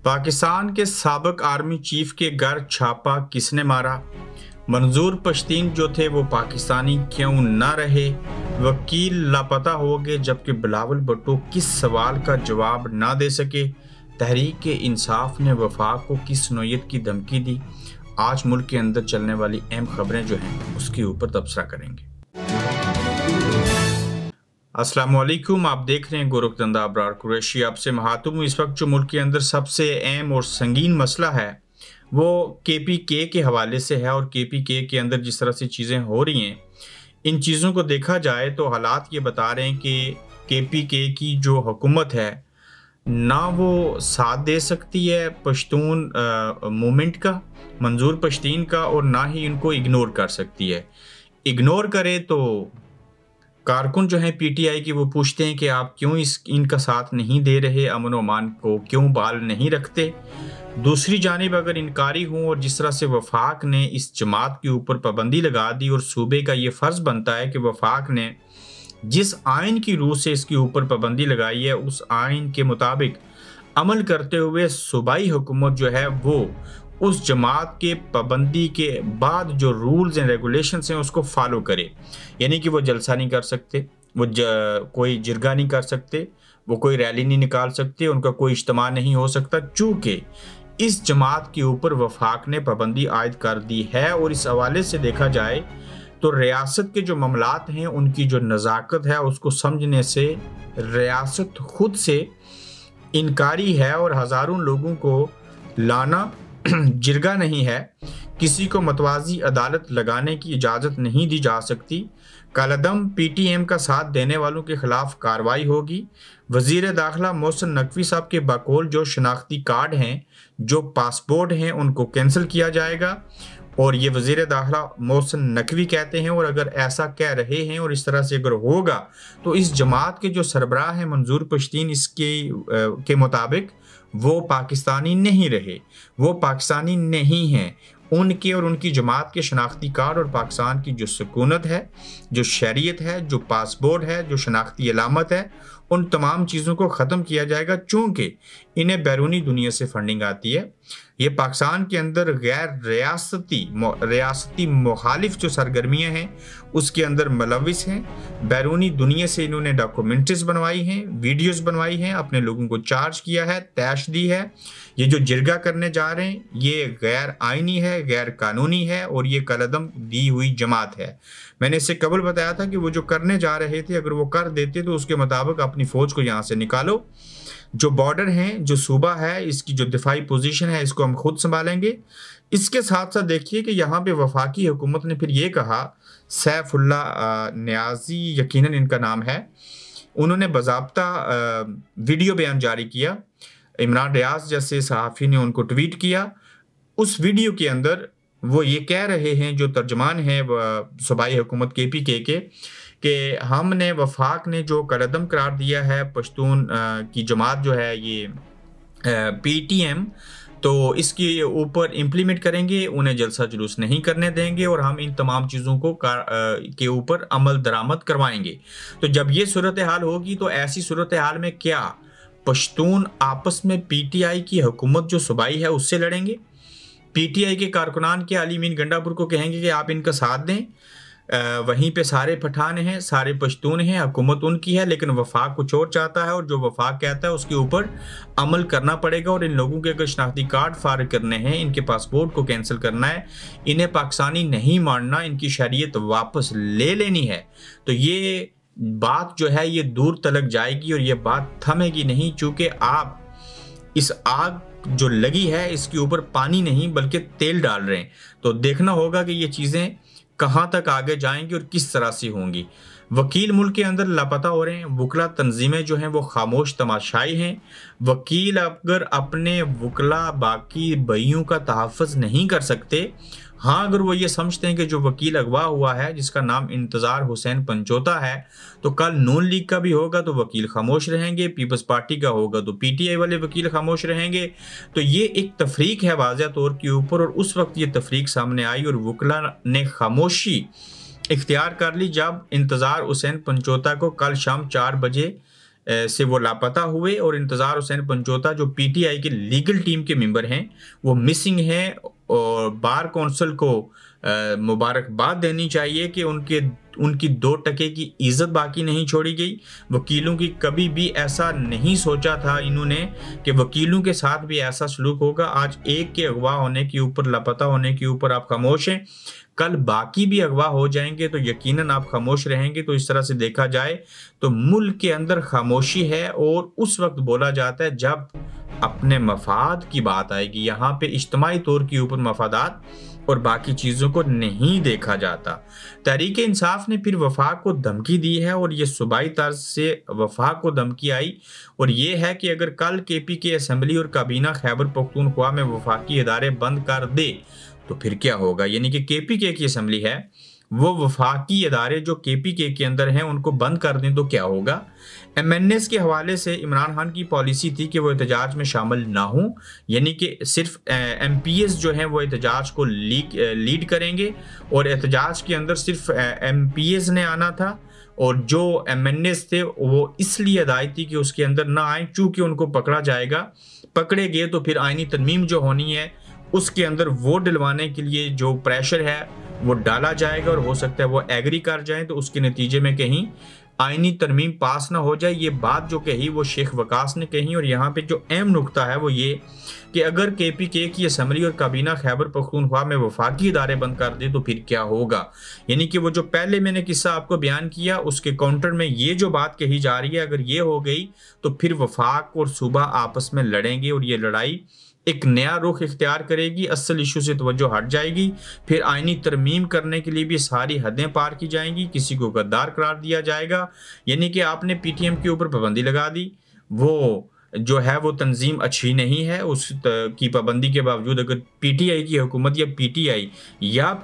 पाकिस्तान के साबिक army chief के घर छापा किसने मारा? मंजूर पश्तीन जो थे वो पाकिस्तानी क्यों ना रहे? वकील लापता हो गए जबकि बिलावल भुट्टो किस सवाल का जवाब ना दे सके? तहरीक इंसाफ ने वफाक को किस नौयत की धमकी दी? आज मुल्क के अंदर चलने वाली अहम खबरें जो हैं उसके ऊपर तबसरा करेंगे। अस्सलाम वालेकुम, आप देख रहे हैं गोरखधंधा अबरार कुरैशी। आपसे महातुम हूँ। इस वक्त जो मुल्क के अंदर सबसे अहम और संगीन मसला है वो KPK के हवाले से है, और KPK के अंदर जिस तरह से चीज़ें हो रही हैं, इन चीज़ों को देखा जाए तो हालात ये बता रहे हैं कि KPK की जो हुकूमत है ना वो साथ दे सकती है पश्तून मूवमेंट का, मंजूर पश्तीन का, और ना ही इनको इग्नोर कर सकती है। इग्नोर करे तो कारकुन जो हैं PTI की वो पूछते हैं कि आप क्यों इनका साथ नहीं दे रहे, अमन व अमान को क्यों बाल नहीं रखते। दूसरी जानिब अगर इनकारी हूँ और जिस तरह से वफाक ने इस जमात के ऊपर पाबंदी लगा दी, और सूबे का ये फ़र्ज़ बनता है कि वफाक ने जिस आइन की रूह से इसके ऊपर पाबंदी लगाई है उस आइन के मुताबिक अमल करते हुए सूबाई हुकूमत जो है वो उस जमात के पाबंदी के बाद जो रूल्स एंड रेगुलेशंस हैं उसको फॉलो करे। यानी कि वो जलसा नहीं कर सकते, वो कोई जिरगा नहीं कर सकते, वो कोई रैली नहीं निकाल सकते, उनका कोई इज्तिमा नहीं हो सकता, चूँकि इस जमात के ऊपर वफाक ने पाबंदी आयद कर दी है। और इस हवाले से देखा जाए तो रियासत के जो मामलात हैं उनकी जो नज़ाकत है उसको समझने से रियासत खुद से इनकारी है, और हज़ारों लोगों को लाना जिरगा नहीं है। किसी को मतवाजी अदालत लगाने की इजाज़त नहीं दी जा सकती। कालादम PTM का साथ देने वालों के खिलाफ कार्रवाई होगी। वज़ीर दाखिला मोहसिन नकवी साहब के बकौल जो शनाख्ती कार्ड हैं, जो पासपोर्ट हैं, उनको कैंसिल किया जाएगा। और ये वज़ीर दाखिला मोहसिन नकवी कहते हैं, और अगर ऐसा कह रहे हैं और इस तरह से अगर होगा तो इस जमात के जो सरबराह हैं मंजूर पश्तीन के मुताबिक वो पाकिस्तानी नहीं रहे, वो पाकिस्तानी नहीं हैं। उनके और उनकी जमात के शनाख्ती कार्ड और पाकिस्तान की जो सुकूनत है, जो शरीयत है, जो पासपोर्ट है, जो शनाख्ती अलामत है, उन तमाम चीज़ों को ख़त्म किया जाएगा, चूँकि इन्हें बैरूनी दुनिया से फंडिंग आती है। ये पाकिस्तान के अंदर गैर रियासती मुखालिफ जो सरगर्मियाँ हैं उसके अंदर मुलविस हैं। बैरूनी दुनिया से इन्होंने डॉक्यूमेंट्रीज बनवाई हैं, वीडियोस बनवाई हैं, अपने लोगों को चार्ज किया है, तैश दी है। ये जो जिरगा करने जा रहे हैं ये गैर आइनी है, गैर कानूनी है, और ये कलदम दी हुई जमात है। मैंने इससे कबल बताया था कि वो जो करने जा रहे थे अगर वो कर देते तो उसके मुताबिक अपनी फ़ौज को यहाँ से निकालो। जो बॉर्डर हैं, जो सूबा है, इसकी जो दिफाई पोजीशन है इसको हम खुद संभालेंगे। इसके साथ साथ देखिए कि यहाँ पे वफाकी हुकूमत ने फिर ये कहा, सैफुल्लाह न्याजी यकीनन इनका नाम है, उन्होंने बाज़ाब्ता वीडियो बयान जारी किया। इमरान रियाज जैसे सहाफ़ी ने उनको ट्वीट किया। उस वीडियो के अंदर वो ये कह रहे हैं, जो तर्जमान है सूबाई हुकूमत KPK के, कि हमने वफाक ने जो कदम करार दिया है पश्तून की जमात जो है ये PTM, तो इसके ऊपर इम्प्लीमेंट करेंगे, उन्हें जलसा जुलूस नहीं करने देंगे, और हम इन तमाम चीज़ों को के ऊपर अमल दरामद करवाएंगे। तो जब ये सूरत हाल होगी तो ऐसी सूरत हाल में क्या पश्तून आपस में PTI की हुकूमत जो सूबाई है उससे लड़ेंगे? PTI के कारकुनान के अली मीन गंडापुर को कहेंगे कि आप इनका साथ दें, वहीं पे सारे पठान हैं, सारे पश्तून हैं, हुकूमत उनकी है, लेकिन वफाक कुछ और चाहता है, और जो वफाक कहता है उसके ऊपर अमल करना पड़ेगा। और इन लोगों के अगर शनाख्ती कार्ड फारिग करने हैं, इनके पासपोर्ट को कैंसिल करना है, इन्हें पाकिस्तानी नहीं मानना, इनकी शरीयत वापस ले लेनी है, तो ये बात जो है ये दूर तलक जाएगी और ये बात थमेगी नहीं, चूँकि आप इस आग जो लगी है इसके ऊपर पानी नहीं बल्कि तेल डाल रहे हैं। तो देखना होगा कि ये चीज़ें कहाँ तक आगे जाएंगी और किस तरह से होंगी। वकील मुल्क के अंदर लापता हो रहे हैं, वकला तंजीमें जो हैं वो खामोश तमाशाई हैं। वकील अगर अपने वकला बाकी बइयों का तहफ़्फ़ुज़ नहीं कर सकते, हाँ अगर वो ये समझते हैं कि जो वकील अगवा हुआ है जिसका नाम इंतज़ार हुसैन पंचोता है, तो कल नून लीग का भी होगा तो वकील खामोश रहेंगे, पीपल्स पार्टी का होगा तो PTI वाले वकील खामोश रहेंगे। तो ये एक तफरीक है वाज़ह तौर के ऊपर, और उस वक्त ये तफरीक सामने आई और वकला ने खामोशी इख्तियार कर ली जब इंतज़ार हुसैन पंचोता को कल शाम 4 बजे से वो लापता हुए और इंतज़ार हुसैन पंचोता जो पीटीआई के लीगल टीम के मेंबर हैं वो मिसिंग हैं। और बार कौंसिल को मुबारकबाद देनी चाहिए कि उनकी 2 टके की इज्जत बाकी नहीं छोड़ी गई। वकीलों की कभी भी ऐसा नहीं सोचा था इन्होंने कि वकीलों के साथ भी ऐसा सलूक होगा। आज एक के अगवा होने के ऊपर, लापता होने के ऊपर आप खामोश हैं, कल बाकी भी अगवा हो जाएंगे तो यकीनन आप खामोश रहेंगे। तो इस तरह से देखा जाए तो मुल्क के अंदर खामोशी है और उस वक्त बोला जाता है जब अपने मफाद की बात आएगी। यहाँ पे इज्तिमाई तौर के ऊपर मफादात और बाकी चीज़ों को नहीं देखा जाता। तहरीक इंसाफ ने फिर वफाक को धमकी दी है और ये सूबाई तर्ज से वफाक को धमकी आई और ये है कि अगर कल केपीके असेंबली और काबीना खैबर पख्तूनख्वा में वफाकी इदारे बंद कर दे तो फिर क्या होगा। यानी कि केपीके की असेंबली है वो वफाकी इदारे जो केपीके के अंदर हैं उनको बंद कर दें तो क्या होगा। एमएनएस के हवाले से इमरान खान की पॉलिसी थी कि वो एहतजाज में शामिल ना हों, यानी कि सिर्फ एमपीएस जो हैं वो एहतजाज को लीड करेंगे और एहतजाज के अंदर सिर्फ एमपीएस ने आना था और जो एमएनएस थे वो इसलिए हदायत थी कि उसके अंदर ना आए चूँकि उनको पकड़ा जाएगा। पकड़े गए तो फिर आइनी तरमीम जो होनी है उसके अंदर वोट दिलवाने के लिए जो प्रेशर है वो डाला जाएगा और हो सकता है वो एग्री कर जाए तो उसके नतीजे में कहीं आईनी तरमीम पास ना हो जाए। ये बात जो कही वो शेख वकास ने कही और यहाँ पे जो अहम नुक्ता है वो ये कि अगर केपीके की असेंबली और काबीना खैबर पख्तूनख्वा में वफाकी इदारे बंद कर दे तो फिर क्या होगा। यानी कि वो जो पहले मैंने किस्सा आपको बयान किया उसके काउंटर में ये जो बात कही जा रही है अगर ये हो गई तो फिर वफाक और सूबा आपस में लड़ेंगे और ये लड़ाई एक नया रुख इख्तियार करेगी, असल इशू से तवज्जो हट जाएगी। फिर आईनी तरमीम करने के लिए भी सारी हदें पार की जाएंगी, किसी को गद्दार करार दिया जाएगा। यानी कि आपने पीटीएम के ऊपर पाबंदी लगा दी, वो जो है वो तंजीम अच्छी नहीं है, उस की पाबंदी के बावजूद अगर पीटीआई की हुकूमत या पीटीआई या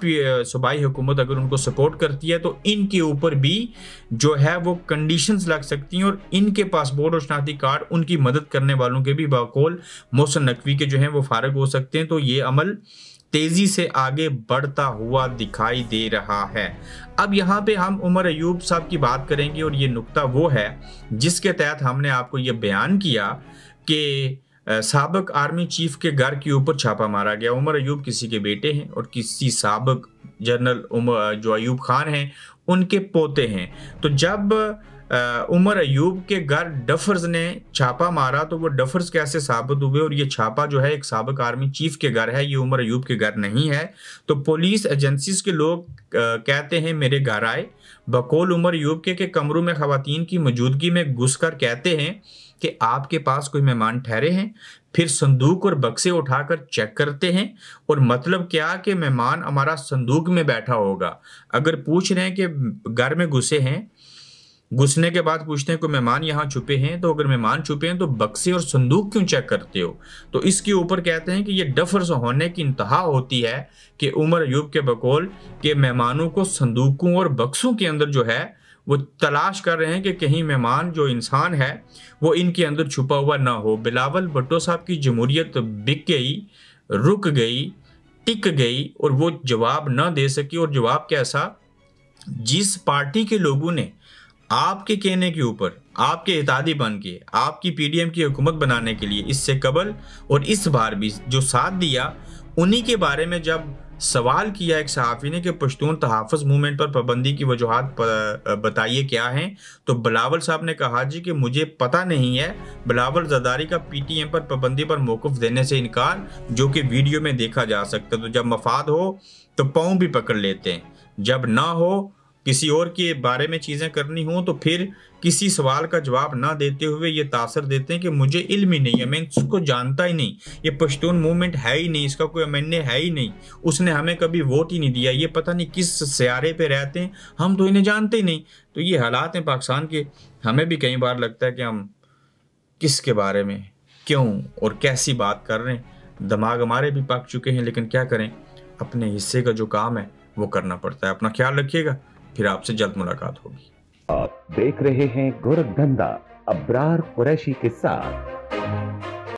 सूबाई हुकूमत अगर उनको सपोर्ट करती है तो इनके ऊपर भी जो है वो कंडीशंस लग सकती हैं और इनके पासपोर्ट और शनाख्ती कार्ड उनकी मदद करने वालों के भी बाकौल मोहसिन नकवी के जो हैं वो फारग हो सकते हैं। तो ये अमल तेजी से आगे बढ़ता हुआ दिखाई दे रहा है। अब यहाँ पे हम उमर अयूब साहब की बात करेंगे और ये नुक्ता वो है जिसके तहत हमने आपको ये बयान किया कि साबिक आर्मी चीफ के घर के ऊपर छापा मारा गया। उमर अयूब किसी के बेटे हैं और किसी साबिक जनरल जो अयूब खान हैं उनके पोते हैं। तो जब उमर अयूब के घर डफर्स ने छापा मारा तो वो डफर्स कैसे साबित हुए और ये छापा जो है एक साबिक आर्मी चीफ के घर है, ये उमर अयूब के घर नहीं है। तो पुलिस एजेंसीज के लोग कहते हैं मेरे घर आए, बकौल उमर अयूब के कमरों में खवातीन की मौजूदगी में घुसकर कहते हैं कि आपके पास कोई मेहमान ठहरे हैं। फिर संदूक और बक्से उठाकर चेक करते हैं और मतलब क्या कि मेहमान हमारा संदूक में बैठा होगा। अगर पूछ रहे हैं कि घर में घुसे हैं, घुसने के बाद पूछते हैं कोई मेहमान यहाँ छुपे हैं, तो अगर मेहमान छुपे हैं तो बक्से और संदूक क्यों चेक करते हो। तो इसके ऊपर कहते हैं कि ये डफर्स होने की इंतहा होती है कि उमर अयूब के बकौल के मेहमानों को संदूकों और बक्सों के अंदर जो है वो तलाश कर रहे हैं कि कहीं मेहमान जो इंसान है वो इनके अंदर छुपा हुआ ना हो। बिलावल भुट्टो साहब की जमहूरियत बिक गई, रुक गई, टिक गई और वो जवाब ना दे सकी। और जवाब कैसा, जिस पार्टी के लोगों ने आपके कहने के ऊपर आपके इतादी बन के आपकी पीडीएम की हुकूमत बनाने के लिए इससे कबल और इस बार भी जो साथ दिया, उन्हीं के बारे में जब सवाल किया एक सहाफ़ी ने कि पश्तून तहफ़्फ़ुज़ मूवमेंट पर पाबंदी की वजूहात बताइए क्या हैं, तो बिलावल साहब ने कहा जी कि मुझे पता नहीं है। बिलावल ज़रदारी का पीटीएम पर पाबंदी पर मौक़िफ़ देने से इनकार, जो कि वीडियो में देखा जा सकता है। तो जब मफाद हो तो पाँव भी पकड़ लेते हैं, जब ना हो किसी और के बारे में चीज़ें करनी हो तो फिर किसी सवाल का जवाब ना देते हुए ये तासर देते हैं कि मुझे इल्म ही नहीं है, मैं इसको जानता ही नहीं, ये पश्तून मूवमेंट है ही नहीं, इसका कोई एमएनए है ही नहीं, उसने हमें कभी वोट ही नहीं दिया, ये पता नहीं किस सियारे पे रहते हैं, हम तो इन्हें जानते ही नहीं। तो ये हालात हैं पाकिस्तान के। हमें भी कई बार लगता है कि हम किसके बारे में क्यों और कैसी बात कर रहे हैं। दिमाग हमारे भी पक चुके हैं, लेकिन क्या करें, अपने हिस्से का जो काम है वो करना पड़ता है। अपना ख्याल रखिएगा, फिर आपसे जल्द मुलाकात होगी। आप देख रहे हैं गोरखधंधा अब्रार कुरैशी के साथ।